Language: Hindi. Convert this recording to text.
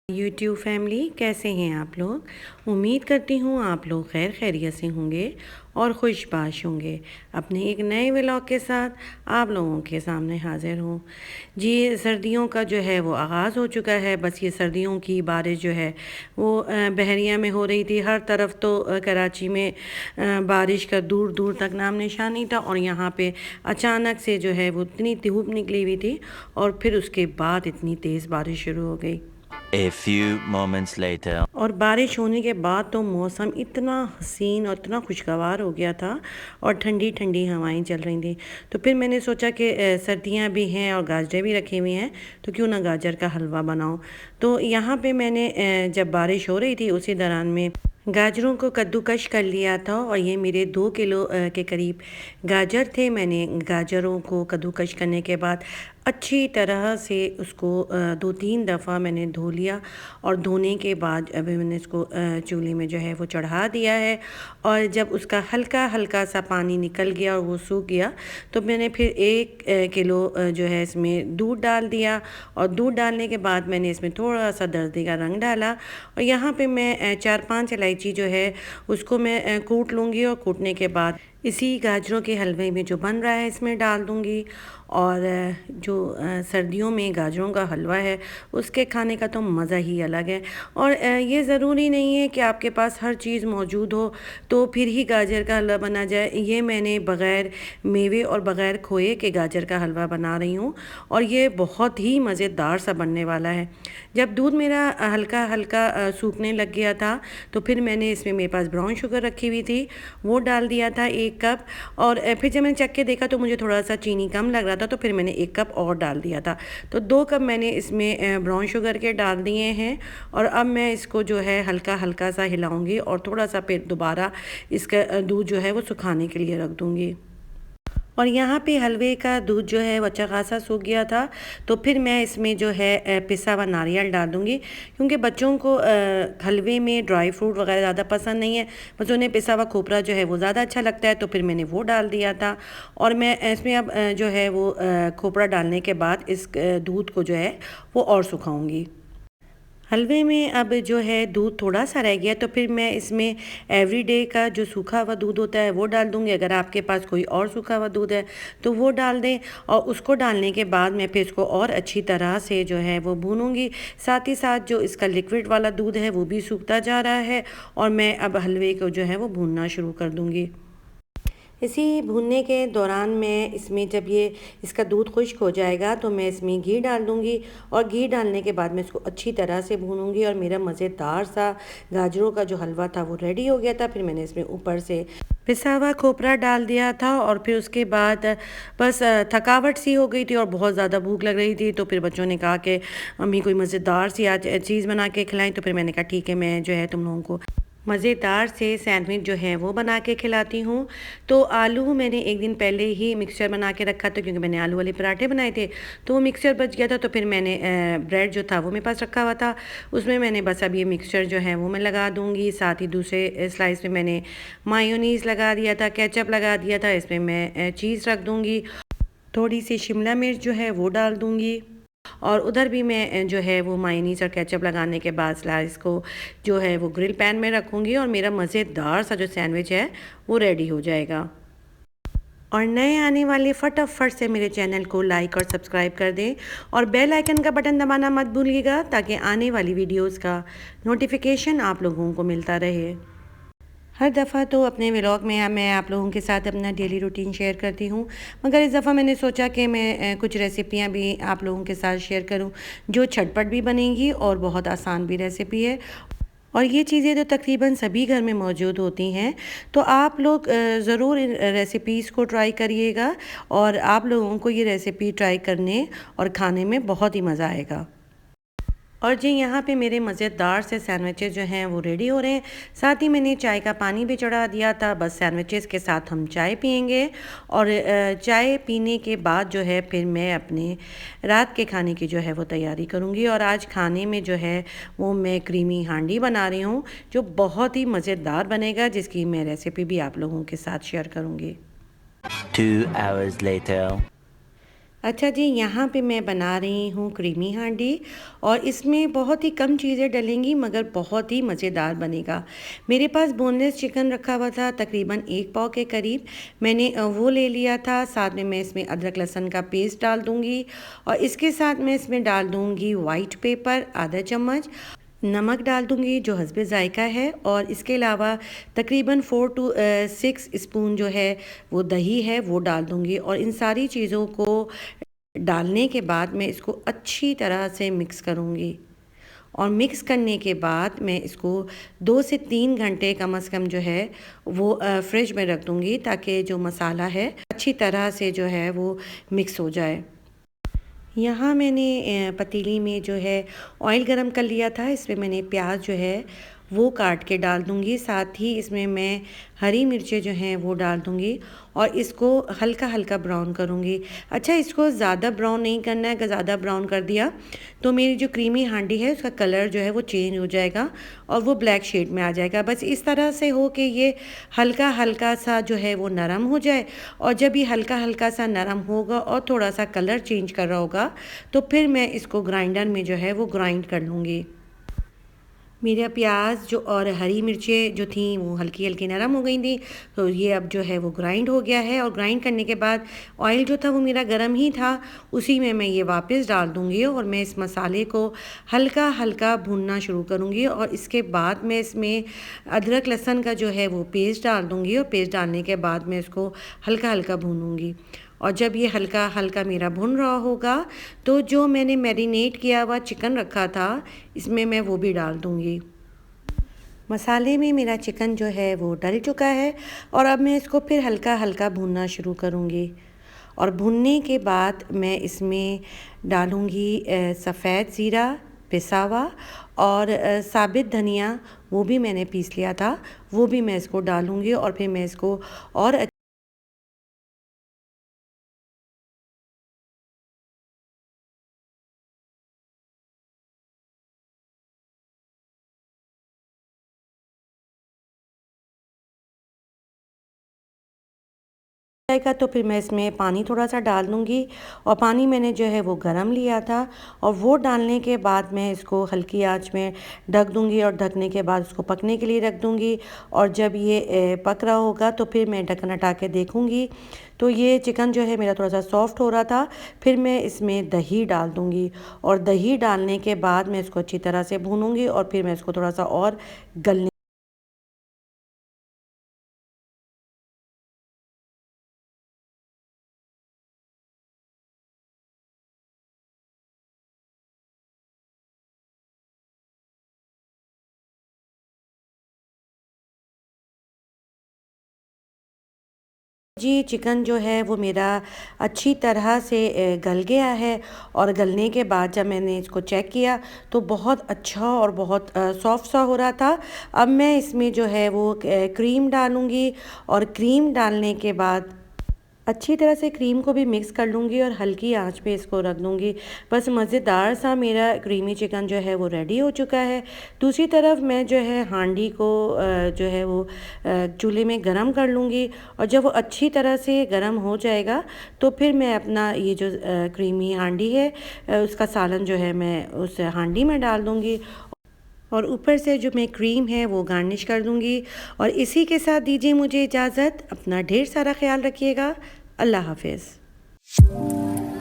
यूट्यूब फैमिली, कैसे हैं आप लोग। उम्मीद करती हूँ आप लोग खैर खैरियत से होंगे और खुशबाश होंगे। अपने एक नए व्लॉग के साथ आप लोगों के सामने हाजिर हूँ जी। सर्दियों का जो है वो आगाज़ हो चुका है। बस ये सर्दियों की बारिश जो है वो बहरिया में हो रही थी। हर तरफ तो कराची में बारिश का दूर दूर तक नाम निशान नहीं था, और यहाँ पे अचानक से जो है वो इतनी धूप निकली हुई थी और फिर उसके बाद इतनी तेज़ बारिश शुरू हो गई। A few moments later. और बारिश होने के बाद तो मौसम इतना हसीन और इतना खुशगवार हो गया था, और ठंडी ठंडी हवाएं चल रही थी। तो फिर मैंने सोचा कि सर्दियां भी हैं और गाजरें भी रखी हुई हैं, तो क्यों ना गाजर का हलवा बनाऊं। तो यहाँ पे मैंने जब बारिश हो रही थी उसी दौरान में गाजरों को कद्दूकश कर लिया था, और ये मेरे 2 किलो के करीब गाजर थे। मैंने गाजरों को कद्दूकश करने के बाद अच्छी तरह से उसको 2-3 दफ़ा मैंने धो लिया, और धोने के बाद अभी मैंने इसको चूल्हे में जो है वो चढ़ा दिया है। और जब उसका हल्का हल्का सा पानी निकल गया और वो सूख गया, तो मैंने फिर 1 किलो जो है इसमें दूध डाल दिया, और दूध डालने के बाद मैंने इसमें थोड़ा सा दर्दी का रंग डाला, और यहाँ पे मैं 4-5 इलायची जो है उसको मैं कूट लूँगी, और कूटने के बाद इसी गाजरों के हलवे में जो बन रहा है इसमें डाल दूँगी। और जो सर्दियों में गाजरों का हलवा है उसके खाने का तो मज़ा ही अलग है। और ये ज़रूरी नहीं है कि आपके पास हर चीज़ मौजूद हो तो फिर ही गाजर का हलवा बना जाए। ये मैंने बग़ैर मेवे और बग़ैर खोए के गाजर का हलवा बना रही हूँ, और ये बहुत ही मज़ेदार सा बनने वाला है। जब दूध मेरा हल्का हल्का सूखने लग गया था, तो फिर मैंने इसमें मेरे पास ब्राउन शुगर रखी हुई थी, वो डाल दिया था 1 कप। और फिर जब मैंने चख के देखा तो मुझे थोड़ा सा चीनी कम लग रहा था, तो फिर मैंने 1 कप और डाल दिया था। तो 2 कप मैंने इसमें ब्राउन शुगर के डाल दिए हैं, और अब मैं इसको जो है हल्का हल्का सा हिलाऊंगी, और थोड़ा सा फिर दोबारा इसका दूध जो है वो सुखाने के लिए रख दूंगी। और यहाँ पे हलवे का दूध जो है वो अच्छा खासा सूख गया था, तो फिर मैं इसमें जो है पिसा हुआ नारियल डाल दूँगी, क्योंकि बच्चों को हलवे में ड्राई फ्रूट वगैरह ज़्यादा पसंद नहीं है। बस उन्हें पिसा हुआ खोपरा जो है वो ज़्यादा अच्छा लगता है, तो फिर मैंने वो डाल दिया था। और मैं इसमें अब जो है वो खोपरा डालने के बाद इस दूध को जो है वो और सुखाऊँगी। हलवे में अब जो है दूध थोड़ा सा रह गया, तो फिर मैं इसमें एवरीडे का जो सूखा हुआ दूध होता है वो डाल दूँगी। अगर आपके पास कोई और सूखा हुआ दूध है तो वो डाल दें, और उसको डालने के बाद मैं फिर इसको और अच्छी तरह से जो है वो भूनूँगी। साथ ही साथ जो इसका लिक्विड वाला दूध है वो भी सूखता जा रहा है, और मैं अब हलवे को जो है वो भूनना शुरू कर दूँगी। इसी भूनने के दौरान मैं इसमें जब ये इसका दूध खुश्क हो जाएगा तो मैं इसमें घी डाल दूँगी, और घी डालने के बाद मैं इसको अच्छी तरह से भूनूँगी, और मेरा मज़ेदार सा गाजरों का जो हलवा था वो रेडी हो गया था। फिर मैंने इसमें ऊपर से पिसा हुआ खोपरा डाल दिया था, और फिर उसके बाद बस थकावट सी हो गई थी और बहुत ज़्यादा भूख लग रही थी। तो फिर बच्चों ने कहा कि अम्मी कोई मज़ेदार सी आज चीज़ बना के खिलाएं। तो फिर मैंने कहा ठीक है, मैं जो है तुम लोगों को मज़ेदार से सैंडविच जो है वो बना के खिलाती हूँ। तो आलू मैंने एक दिन पहले ही मिक्सचर बना के रखा था, क्योंकि मैंने आलू वाले पराठे बनाए थे, तो वो मिक्सचर बच गया था। तो फिर मैंने ब्रेड जो था वो मेरे पास रखा हुआ था, उसमें मैंने बस अब ये मिक्सचर जो है वो मैं लगा दूँगी। साथ ही दूसरे स्लाइस में मैंने मायोनीज़ लगा दिया था, केचप लगा दिया था। इसमें मैं चीज़ रख दूँगी, थोड़ी सी शिमला मिर्च जो है वो डाल दूँगी, और उधर भी मैं जो है वो मायोनीज़ और केचप लगाने के बाद स्लाइस को जो है वो ग्रिल पैन में रखूँगी, और मेरा मज़ेदार सा जो सैंडविच है वो रेडी हो जाएगा। और नए आने वाले फटाफट से मेरे चैनल को लाइक और सब्सक्राइब कर दें, और बेल आइकन का बटन दबाना मत भूलिएगा, ताकि आने वाली वीडियोस का नोटिफिकेशन आप लोगों को मिलता रहे। हर दफ़ा तो अपने व्लॉग में मैं आप लोगों के साथ अपना डेली रूटीन शेयर करती हूँ, मगर इस दफ़ा मैंने सोचा कि मैं कुछ रेसिपियाँ भी आप लोगों के साथ शेयर करूँ, जो झटपट भी बनेंगी और बहुत आसान भी रेसिपी है। और ये चीज़ें तो तकरीबन सभी घर में मौजूद होती हैं, तो आप लोग ज़रूर इन रेसिपीज़ को ट्राई करिएगा, और आप लोगों को ये रेसिपी ट्राई करने और खाने में बहुत ही मज़ा आएगा। और जी, यहाँ पे मेरे मज़ेदार से सैंडविचेस जो हैं वो रेडी हो रहे हैं। साथ ही मैंने चाय का पानी भी चढ़ा दिया था। बस सैंडविचेस के साथ हम चाय पियेंगे, और चाय पीने के बाद जो है फिर मैं अपने रात के खाने की जो है वो तैयारी करूँगी। और आज खाने में जो है वो मैं क्रीमी हांडी बना रही हूँ, जो बहुत ही मज़ेदार बनेगा, जिसकी मैं रेसिपी भी आप लोगों के साथ शेयर करूँगी। 2 hours later. अच्छा जी, यहाँ पे मैं बना रही हूँ क्रीमी हांडी और इसमें बहुत ही कम चीज़ें डलेंगी मगर बहुत ही मज़ेदार बनेगा। मेरे पास बोनलेस चिकन रखा हुआ था तकरीबन 1 पाव के करीब। मैंने वो ले लिया था। साथ में मैं इसमें अदरक लहसुन का पेस्ट डाल दूँगी और इसके साथ मैं इसमें डाल दूँगी व्हाइट पेपर आधा चम्मच, नमक डाल दूँगी जो हस्बे ज़ायका है और इसके अलावा तकरीबन 4 टू 6 स्पून जो है वो दही है वो डाल दूँगी और इन सारी चीज़ों को डालने के बाद मैं इसको अच्छी तरह से मिक्स करूँगी और मिक्स करने के बाद मैं इसको 2 से 3 घंटे कम से कम जो है वो फ्रिज में रख दूँगी ताकि जो मसाला है अच्छी तरह से जो है वो मिक्स हो जाए। यहाँ मैंने पतीली में जो है ऑयल गरम कर लिया था। इसमें मैंने प्याज जो है वो काट के डाल दूँगी। साथ ही इसमें मैं हरी मिर्चें जो हैं वो डाल दूँगी और इसको हल्का हल्का ब्राउन करूँगी। अच्छा, इसको ज़्यादा ब्राउन नहीं करना है। अगर ज़्यादा ब्राउन कर दिया तो मेरी जो क्रीमी हांडी है उसका कलर जो है वो चेंज हो जाएगा और वो ब्लैक शेड में आ जाएगा। बस इस तरह से हो कि ये हल्का हल्का सा जो है वो नरम हो जाए और जब ये हल्का हल्का सा नरम होगा और थोड़ा सा कलर चेंज कर रहा होगा तो फिर मैं इसको ग्राइंडर में जो है वो ग्राइंड कर लूँगी। मेरा प्याज जो और हरी मिर्चें जो थी वो हल्की हल्की नरम हो गई थी, तो ये अब जो है वो ग्राइंड हो गया है और ग्राइंड करने के बाद ऑयल जो था वो मेरा गर्म ही था, उसी में मैं ये वापस डाल दूँगी और मैं इस मसाले को हल्का हल्का भूनना शुरू करूँगी और इसके बाद मैं इसमें अदरक लहसुन का जो है वो पेस्ट डाल दूँगी और पेस्ट डालने के बाद मैं इसको हल्का हल्का भूनूँगी और जब ये हल्का हल्का मेरा भुन रहा होगा तो जो मैंने मैरिनेट किया हुआ चिकन रखा था इसमें मैं वो भी डाल दूँगी। मसाले में मेरा चिकन जो है वो डल चुका है और अब मैं इसको फिर हल्का हल्का भूनना शुरू करूँगी और भुनने के बाद मैं इसमें डालूँगी सफ़ेद ज़ीरा पिसा हुआ और साबित धनिया वो भी मैंने पीस लिया था, वो भी मैं इसको डालूँगी और फिर मैं इसको और जाएगा तो फिर मैं इसमें पानी थोड़ा सा डाल दूँगी और पानी मैंने जो है वो गरम लिया था और वो डालने के बाद मैं इसको हल्की आंच में ढक दूँगी और ढकने के बाद उसको पकने के लिए रख दूँगी और जब ये पक रहा होगा तो फिर मैं ढक्कन हटा के देखूँगी तो ये चिकन जो है मेरा थोड़ा सा सॉफ्ट हो रहा था। फिर मैं इसमें दही डाल दूँगी और दही डालने के बाद मैं इसको अच्छी तरह से भूनूँगी और फिर मैं इसको थोड़ा सा और गलने जी, चिकन जो है वो मेरा अच्छी तरह से गल गया है और गलने के बाद जब मैंने इसको चेक किया तो बहुत अच्छा और बहुत सॉफ्ट सा हो रहा था। अब मैं इसमें जो है वो क्रीम डालूँगी और क्रीम डालने के बाद अच्छी तरह से क्रीम को भी मिक्स कर लूँगी और हल्की आंच पे इसको रख दूँगी। बस मज़ेदार सा मेरा क्रीमी चिकन जो है वो रेडी हो चुका है। दूसरी तरफ मैं जो है हांडी को जो है वो चूल्हे में गरम कर लूँगी और जब वो अच्छी तरह से गरम हो जाएगा तो फिर मैं अपना ये जो क्रीमी हांडी है उसका सालन जो है मैं उस हांडी में डाल दूँगी और ऊपर से जो मैं क्रीम है वो गार्निश कर दूँगी और इसी के साथ दीजिए मुझे इजाज़त। अपना ढेर सारा ख्याल रखिएगा। अल्लाह हाफ़िज़।